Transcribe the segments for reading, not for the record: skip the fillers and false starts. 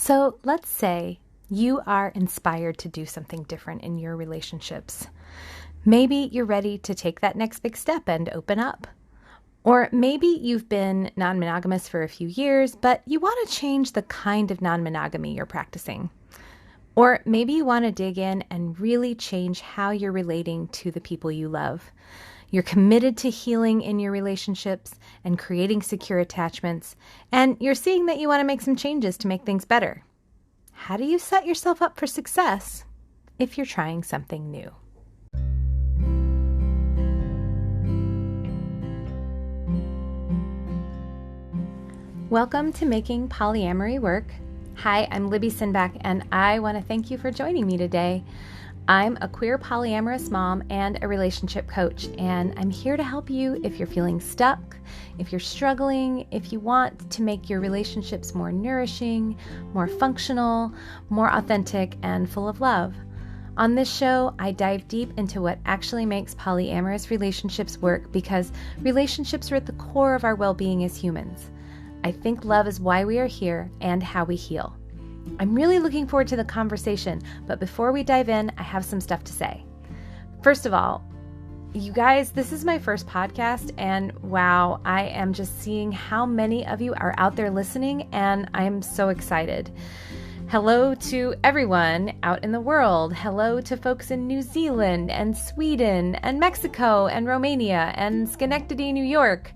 So let's say you are inspired to do something different in your relationships. Maybe you're ready to take that next big step and open up. Or maybe you've been non-monogamous for a few years, but you want to change the kind of non-monogamy you're practicing. Or maybe you want to dig in and really change how you're relating to the people you love. You're committed to healing in your relationships and creating secure attachments, and you're seeing that you want to make some changes to make things better. How do you set yourself up for success if you're trying something new? Welcome to Making Polyamory Work. Hi, I'm Libby Sinback, and I want to thank you for joining me today. I'm a queer polyamorous mom and a relationship coach, and I'm here to help you if you're feeling stuck, if you're struggling, if you want to make your relationships more nourishing, more functional, more authentic, and full of love. On this show, I dive deep into what actually makes polyamorous relationships work because relationships are at the core of our well-being as humans. I think love is why we are here and how we heal. I'm really looking forward to the conversation, but before we dive in, I have some stuff to say. First of all, you guys, this is my first podcast, and wow, I am just seeing how many of you are out there listening, and I'm so excited. Hello to everyone out in the world. Hello to folks in New Zealand and Sweden and Mexico and Romania and Schenectady, New York.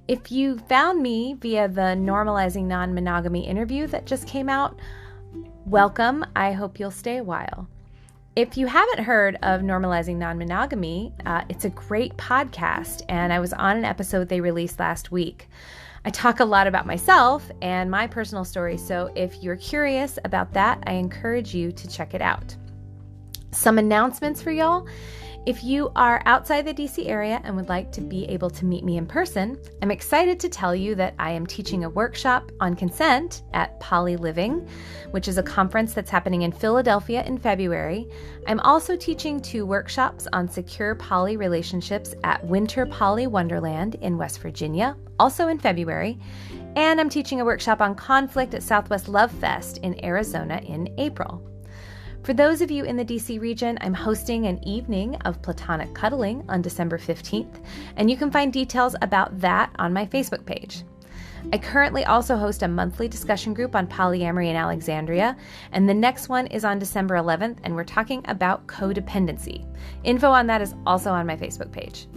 If you found me via the Normalizing Non-Monogamy interview that just came out, welcome. I hope you'll stay a while. If you haven't heard of Normalizing Non-Monogamy, it's a great podcast, and I was on an episode they released last week. I talk a lot about myself and my personal story, so if you're curious about that, I encourage you to check it out. Some announcements for y'all. If you are outside the DC area and would like to be able to meet me in person, I'm excited to tell you that I am teaching a workshop on consent at Poly Living, which is a conference that's happening in Philadelphia in February. I'm also teaching 2 workshops on secure poly relationships at Winter Poly Wonderland in West Virginia, also in February. And I'm teaching a workshop on conflict at Southwest Love Fest in Arizona in April. For those of you in the DC region, I'm hosting an evening of platonic cuddling on December 15th, and you can find details about that on my Facebook page. I currently also host a monthly discussion group on polyamory in Alexandria, and the next one is on December 11th, and we're talking about codependency. Info on that is also on my Facebook page.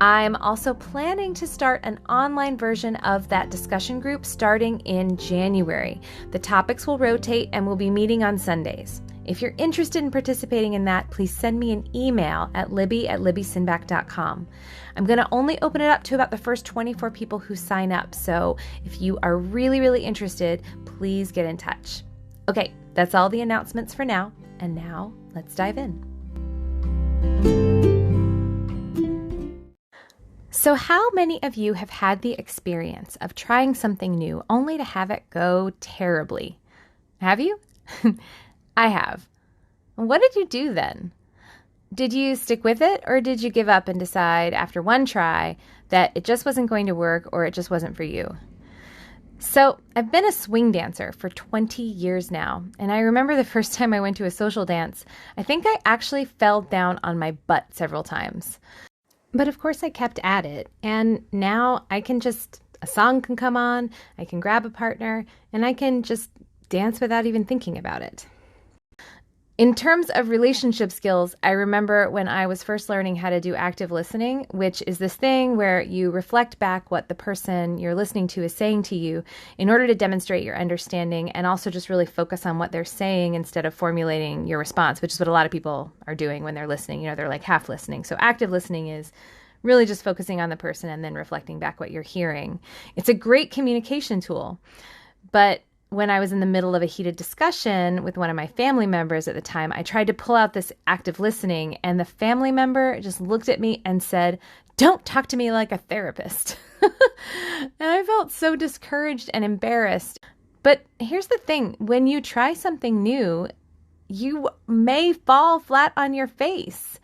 I'm also planning to start an online version of that discussion group starting in January. The topics will rotate and we'll be meeting on Sundays. If you're interested in participating in that, please send me an email at libby@libbysinback.com. I'm going to only open it up to about the first 24 people who sign up, so if you are really interested, please get in touch. Okay, that's all the announcements for now, and now let's dive in. So how many of you have had the experience of trying something new only to have it go terribly? Have you? I have. What did you do then? Did you stick with it, or did you give up and decide after one try that it just wasn't going to work or it just wasn't for you? So I've been a swing dancer for 20 years now, and I remember the first time I went to a social dance, I think I actually fell down on my butt several times. But of course I kept at it, and now a song can come on, I can grab a partner, and I can just dance without even thinking about it. In terms of relationship skills, I remember when I was first learning how to do active listening, which is this thing where you reflect back what the person you're listening to is saying to you in order to demonstrate your understanding and also just really focus on what they're saying instead of formulating your response, which is what a lot of people are doing when they're listening. They're like half listening. So active listening is really just focusing on the person and then reflecting back what you're hearing. It's a great communication tool, but when I was in the middle of a heated discussion with one of my family members at the time, I tried to pull out this active listening, and the family member just looked at me and said, "Don't talk to me like a therapist." And I felt so discouraged and embarrassed. But here's the thing. When you try something new, you may fall flat on your face.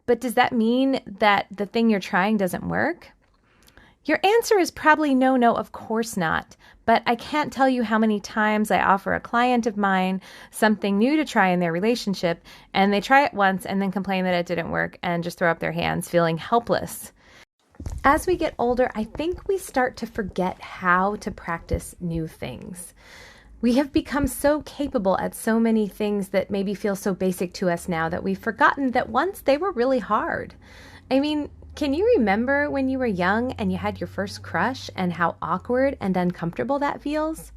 But does that mean that the thing you're trying doesn't work? Your answer is probably no, no, of course not. But I can't tell you how many times I offer a client of mine something new to try in their relationship, and they try it once and then complain that it didn't work and just throw up their hands, feeling helpless. As we get older, I think we start to forget how to practice new things. We have become so capable at so many things that maybe feel so basic to us now that we've forgotten that once they were really hard. I mean, can you remember when you were young and you had your first crush and how awkward and uncomfortable that feels?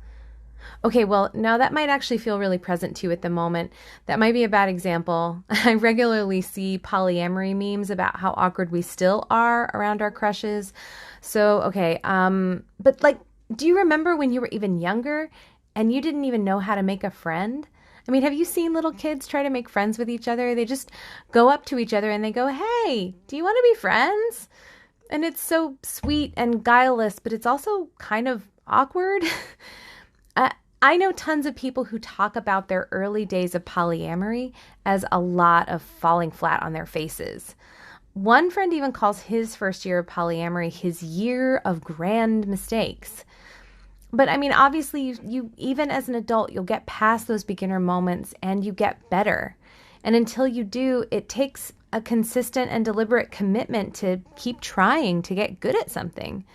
Okay, well, now that might actually feel really present to you at the moment. That might be a bad example. I regularly see polyamory memes about how awkward we still are around our crushes. So, okay, but like, do you remember when you were even younger and you didn't even know how to make a friend? I mean, have you seen little kids try to make friends with each other? They just go up to each other and they go, "Hey, do you want to be friends?" And it's so sweet and guileless, but it's also kind of awkward. I know tons of people who talk about their early days of polyamory as a lot of falling flat on their faces. One friend even calls his first year of polyamory his year of grand mistakes. But I mean, obviously, you even as an adult, you'll get past those beginner moments and you get better. And until you do, it takes a consistent and deliberate commitment to keep trying to get good at something.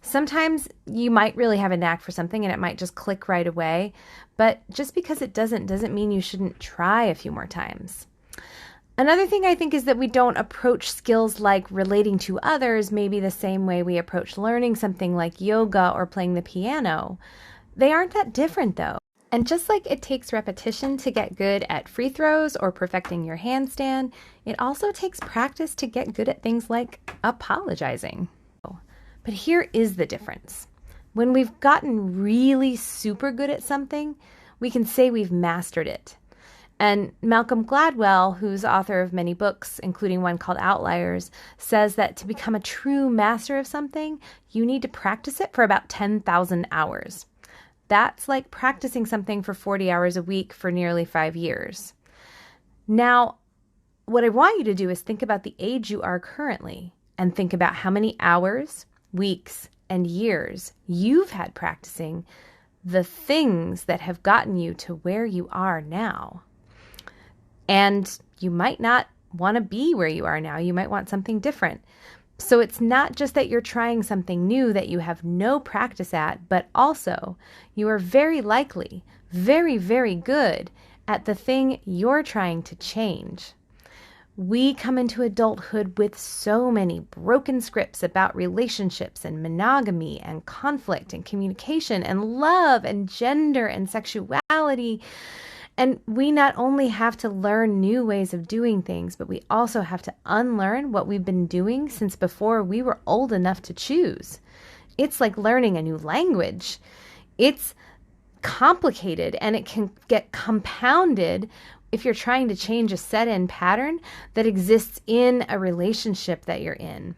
Sometimes you might really have a knack for something and it might just click right away, but just because it doesn't mean you shouldn't try a few more times. Another thing I think is that we don't approach skills like relating to others maybe the same way we approach learning something like yoga or playing the piano. They aren't that different though. And just like it takes repetition to get good at free throws or perfecting your handstand, it also takes practice to get good at things like apologizing. But here is the difference. When we've gotten really super good at something, we can say we've mastered it. And Malcolm Gladwell, who's author of many books, including one called Outliers, says that to become a true master of something, you need to practice it for about 10,000 hours. That's like practicing something for 40 hours a week for nearly 5 years. Now, what I want you to do is think about the age you are currently and think about how many hours, weeks, and years you've had practicing the things that have gotten you to where you are now. And you might not want to be where you are now. You might want something different. So it's not just that you're trying something new that you have no practice at, but also you are very likely, very, very good at the thing you're trying to change. We come into adulthood with so many broken scripts about relationships and monogamy and conflict and communication and love and gender and sexuality. And we not only have to learn new ways of doing things, but we also have to unlearn what we've been doing since before we were old enough to choose. It's like learning a new language. It's complicated and it can get compounded if you're trying to change a set-in pattern that exists in a relationship that you're in.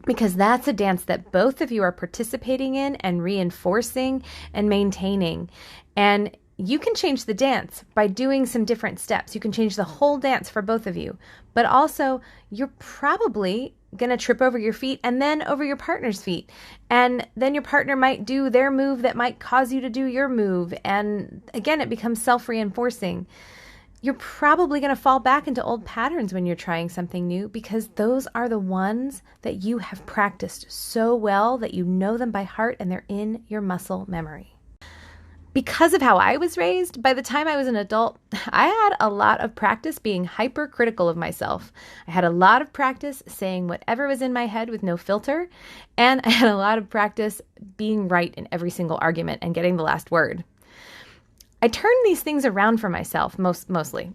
Because that's a dance that both of you are participating in and reinforcing and maintaining. And you can change the dance by doing some different steps. You can change the whole dance for both of you. But also, you're probably going to trip over your feet and then over your partner's feet. And then your partner might do their move that might cause you to do your move. And again, it becomes self-reinforcing. You're probably going to fall back into old patterns when you're trying something new because those are the ones that you have practiced so well that you know them by heart and they're in your muscle memory. Because of how I was raised, by the time I was an adult, I had a lot of practice being hypercritical of myself. I had a lot of practice saying whatever was in my head with no filter, and I had a lot of practice being right in every single argument and getting the last word. I turned these things around for myself, mostly.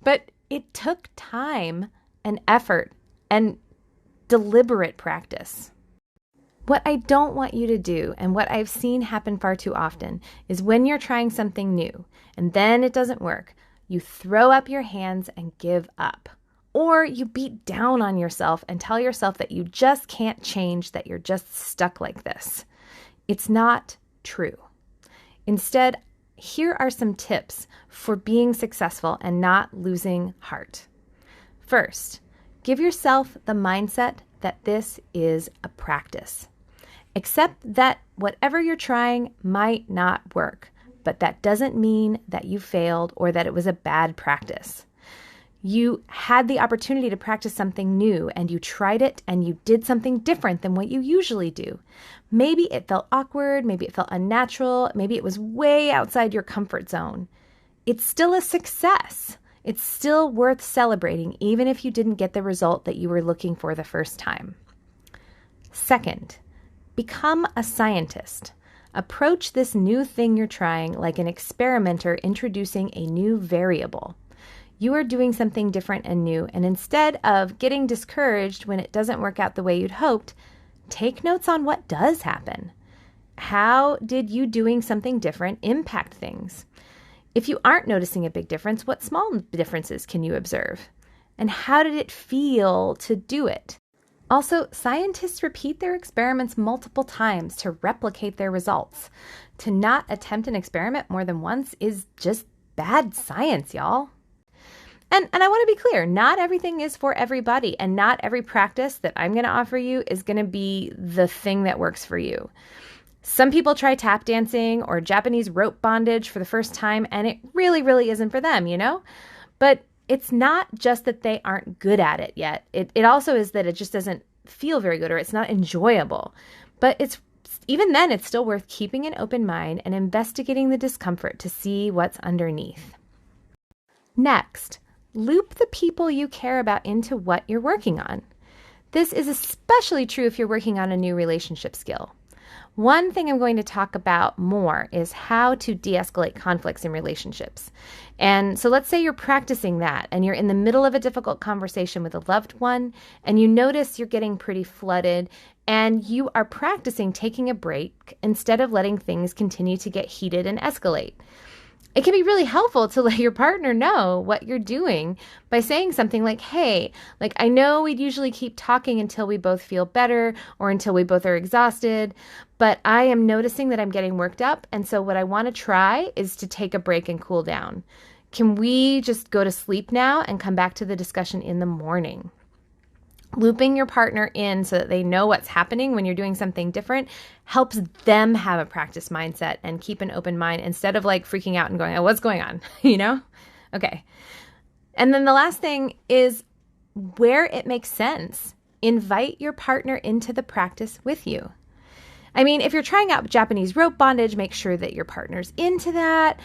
But it took time and effort and deliberate practice. What I don't want you to do, and what I've seen happen far too often, is when you're trying something new and then it doesn't work, you throw up your hands and give up. Or you beat down on yourself and tell yourself that you just can't change, that you're just stuck like this. It's not true. Instead, here are some tips for being successful and not losing heart. First, give yourself the mindset that this is a practice. Accept that whatever you're trying might not work, but that doesn't mean that you failed or that it was a bad practice. You had the opportunity to practice something new and you tried it and you did something different than what you usually do. Maybe it felt awkward, maybe it felt unnatural, maybe it was way outside your comfort zone. It's still a success. It's still worth celebrating, even if you didn't get the result that you were looking for the first time. Second, become a scientist. Approach this new thing you're trying like an experimenter introducing a new variable. You are doing something different and new, and instead of getting discouraged when it doesn't work out the way you'd hoped, take notes on what does happen. How did you doing something different impact things? If you aren't noticing a big difference, what small differences can you observe? And how did it feel to do it? Also, scientists repeat their experiments multiple times to replicate their results. To not attempt an experiment more than once is just bad science, y'all. And I want to be clear, not everything is for everybody, and not every practice that I'm going to offer you is going to be the thing that works for you. Some people try tap dancing or Japanese rope bondage for the first time, and it really, really isn't for them, you know? But it's not just that they aren't good at it yet. It also is that it just doesn't feel very good or it's not enjoyable. But even then, it's still worth keeping an open mind and investigating the discomfort to see what's underneath. Next, loop the people you care about into what you're working on. This is especially true if you're working on a new relationship skill. One thing I'm going to talk about more is how to de-escalate conflicts in relationships. And so let's say you're practicing that and you're in the middle of a difficult conversation with a loved one and you notice you're getting pretty flooded and you are practicing taking a break instead of letting things continue to get heated and escalate. It can be really helpful to let your partner know what you're doing by saying something like, hey, I know we'd usually keep talking until we both feel better or until we both are exhausted, but I am noticing that I'm getting worked up. And so what I want to try is to take a break and cool down. Can we just go to sleep now and come back to the discussion in the morning? Looping your partner in so that they know what's happening when you're doing something different helps them have a practice mindset and keep an open mind instead of freaking out and going, oh, what's going on? Okay. And then the last thing is where it makes sense, invite your partner into the practice with you. I mean, if you're trying out Japanese rope bondage, make sure that your partner's into that.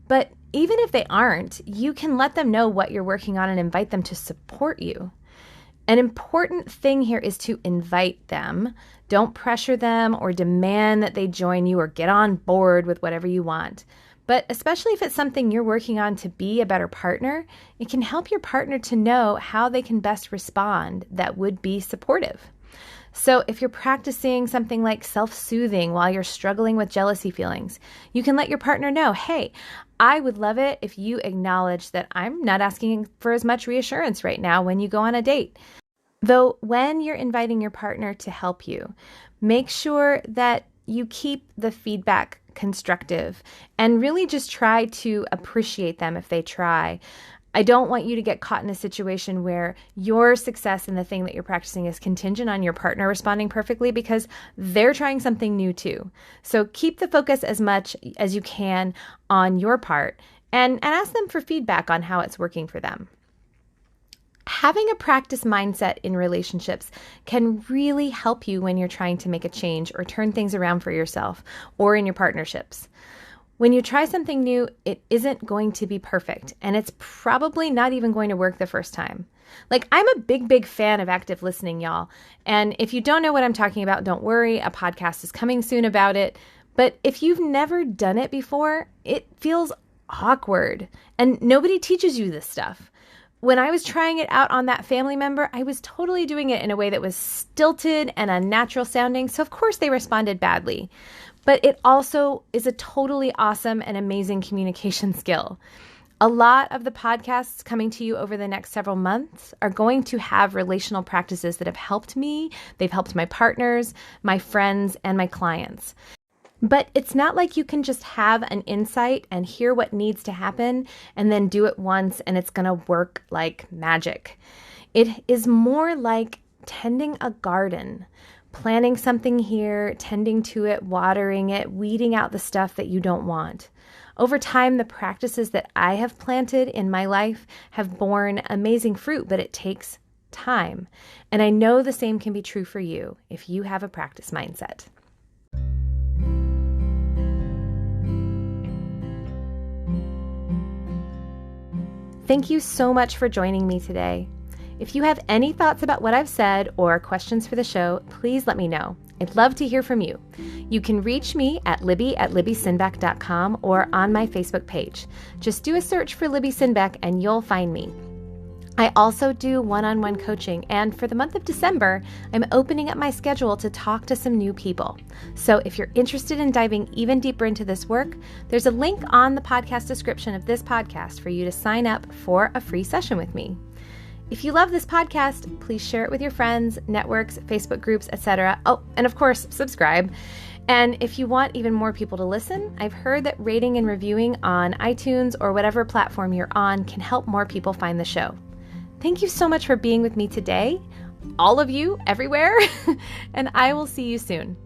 But even if they aren't, you can let them know what you're working on and invite them to support you. An important thing here is to invite them. Don't pressure them or demand that they join you or get on board with whatever you want. But especially if it's something you're working on to be a better partner, it can help your partner to know how they can best respond that would be supportive. So if you're practicing something like self-soothing while you're struggling with jealousy feelings, you can let your partner know, hey, I would love it if you acknowledge that I'm not asking for as much reassurance right now when you go on a date. Though when you're inviting your partner to help you, make sure that you keep the feedback constructive and really just try to appreciate them if they try. I don't want you to get caught in a situation where your success in the thing that you're practicing is contingent on your partner responding perfectly because they're trying something new too. So keep the focus as much as you can on your part and ask them for feedback on how it's working for them. Having a practice mindset in relationships can really help you when you're trying to make a change or turn things around for yourself or in your partnerships. When you try something new, it isn't going to be perfect, and it's probably not even going to work the first time. I'm a big fan of active listening, y'all. And if you don't know what I'm talking about, don't worry. A podcast is coming soon about it. But if you've never done it before, it feels awkward, and nobody teaches you this stuff. When I was trying it out on that family member, I was totally doing it in a way that was stilted and unnatural sounding, so of course they responded badly. But it also is a totally awesome and amazing communication skill. A lot of the podcasts coming to you over the next several months are going to have relational practices that have helped me. They've helped my partners, my friends, and my clients. But it's not like you can just have an insight and hear what needs to happen and then do it once and it's going to work like magic. It is more like tending a garden, planting something here, tending to it, watering it, weeding out the stuff that you don't want. Over time, the practices that I have planted in my life have borne amazing fruit, but it takes time. And I know the same can be true for you if you have a practice mindset. Thank you so much for joining me today. If you have any thoughts about what I've said or questions for the show, please let me know. I'd love to hear from you. You can reach me at libby@libbysinback.com or on my Facebook page. Just do a search for Libby Sinback and you'll find me. I also do one-on-one coaching, and for the month of December, I'm opening up my schedule to talk to some new people. So if you're interested in diving even deeper into this work, there's a link on the podcast description of this podcast for you to sign up for a free session with me. If you love this podcast, please share it with your friends, networks, Facebook groups, etc. Oh, and of course, subscribe. And if you want even more people to listen, I've heard that rating and reviewing on iTunes or whatever platform you're on can help more people find the show. Thank you so much for being with me today, all of you everywhere, and I will see you soon.